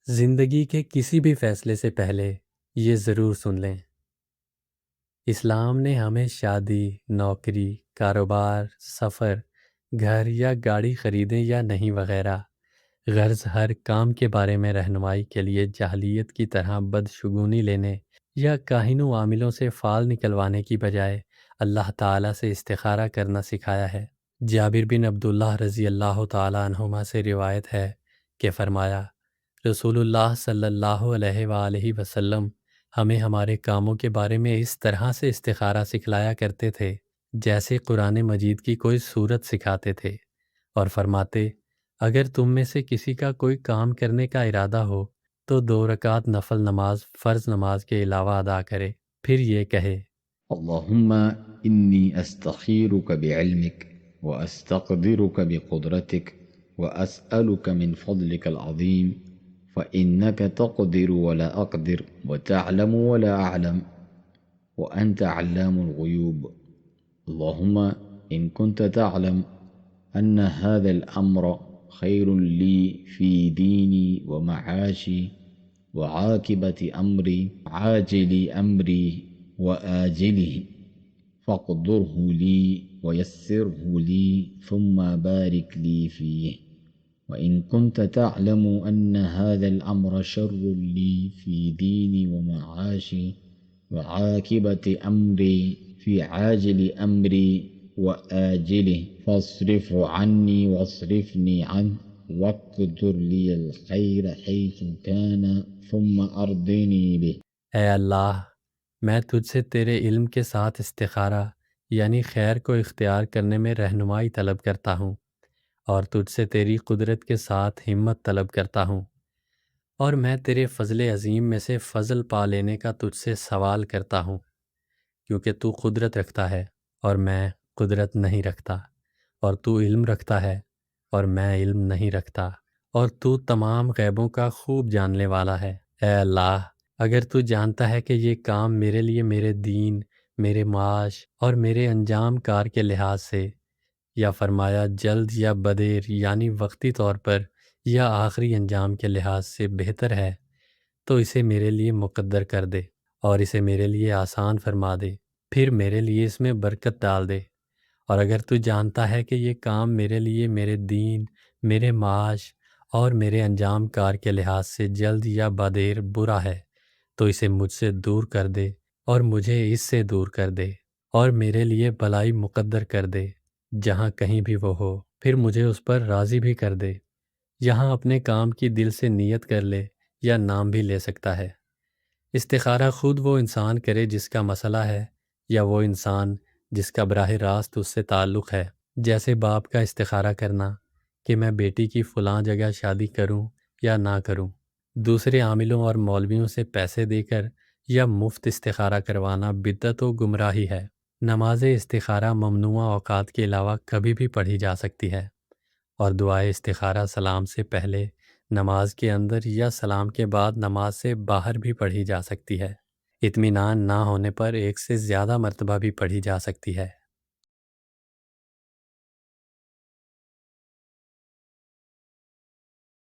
زندگی کے کسی بھی فیصلے سے پہلے یہ ضرور سن لیں، اسلام نے ہمیں شادی، نوکری، کاروبار، سفر، گھر یا گاڑی خریدیں یا نہیں وغیرہ غرض ہر کام کے بارے میں رہنمائی کے لیے جاہلیت کی طرح بدشگونی لینے یا کاہن و عاملوں سے فال نکلوانے کی بجائے اللہ تعالیٰ سے استخارہ کرنا سکھایا ہے۔ جابر بن عبداللہ رضی اللہ تعالیٰ عنہما سے روایت ہے کہ فرمایا، رسول اللہ صلی اللہ علیہ وآلہ وسلم ہمیں ہمارے کاموں کے بارے میں اس طرح سے استخارہ سکھلایا کرتے تھے جیسے قرآن مجید کی کوئی صورت سکھاتے تھے، اور فرماتے، اگر تم میں سے کسی کا کوئی کام کرنے کا ارادہ ہو تو 2 رکعت نفل نماز فرض نماز کے علاوہ ادا کرے، پھر یہ کہے، اللهم إني أستخيرك بعلمك وأستقدرك بقدرتك وأسألك من فضلك العظيم فإنك تقدر ولا أقدر وتعلم ولا أعلم وأنت علام الغيوب. اللهم إن كنت تعلم أن هذا الأمر خير لي في ديني ومعاشي وعاقبة أمري عاجل أمري وآجله فاقدره لي ويسره لي ثم بارك لي فيه، وإن كنت تعلم أن هذا الأمر شر لي في ديني ومعاشي وعاقبة أمري في عاجل أمري وآجله فاصرفه عني واصرفني عنه واقدر لي الخير حيث كان ثم أرضني به. اے اللہ، میں تجھ سے تیرے علم کے ساتھ استخارہ یعنی خیر کو اختیار کرنے میں رہنمائی طلب کرتا ہوں، اور تجھ سے تیری قدرت کے ساتھ ہمت طلب کرتا ہوں، اور میں تیرے فضل عظیم میں سے فضل پا لینے کا تجھ سے سوال کرتا ہوں، کیونکہ تو قدرت رکھتا ہے اور میں قدرت نہیں رکھتا، اور تو علم رکھتا ہے اور میں علم نہیں رکھتا، اور تو تمام غیبوں کا خوب جاننے والا ہے۔ اے اللہ، اگر تو جانتا ہے کہ یہ کام میرے لیے میرے دین، میرے معاش اور میرے انجام کار کے لحاظ سے، یا فرمایا جلد یا بدیر یعنی وقتی طور پر یا آخری انجام کے لحاظ سے بہتر ہے، تو اسے میرے لیے مقدر کر دے اور اسے میرے لیے آسان فرما دے، پھر میرے لیے اس میں برکت ڈال دے۔ اور اگر تو جانتا ہے کہ یہ کام میرے لیے میرے دین، میرے معاش اور میرے انجام کار کے لحاظ سے جلد یا بدیر برا ہے، تو اسے مجھ سے دور کر دے اور مجھے اس سے دور کر دے، اور میرے لیے بھلائی مقدر کر دے جہاں کہیں بھی وہ ہو، پھر مجھے اس پر راضی بھی کر دے۔ یہاں اپنے کام کی دل سے نیت کر لے یا نام بھی لے سکتا ہے۔ استخارہ خود وہ انسان کرے جس کا مسئلہ ہے، یا وہ انسان جس کا براہ راست اس سے تعلق ہے، جیسے باپ کا استخارہ کرنا کہ میں بیٹی کی فلاں جگہ شادی کروں یا نہ کروں، دوسرے عاملوں اور مولویوں سے پیسے دے کر یا مفت استخارہ کروانا بدعت و گمراہی ہے۔ نماز استخارہ ممنوعہ اوقات کے علاوہ کبھی بھی پڑھی جا سکتی ہے، اور دعائے استخارہ سلام سے پہلے، نماز کے اندر یا سلام کے بعد نماز سے باہر بھی پڑھی جا سکتی ہے۔ اطمینان نہ ہونے پر ایک سے زیادہ مرتبہ بھی پڑھی جا سکتی ہے۔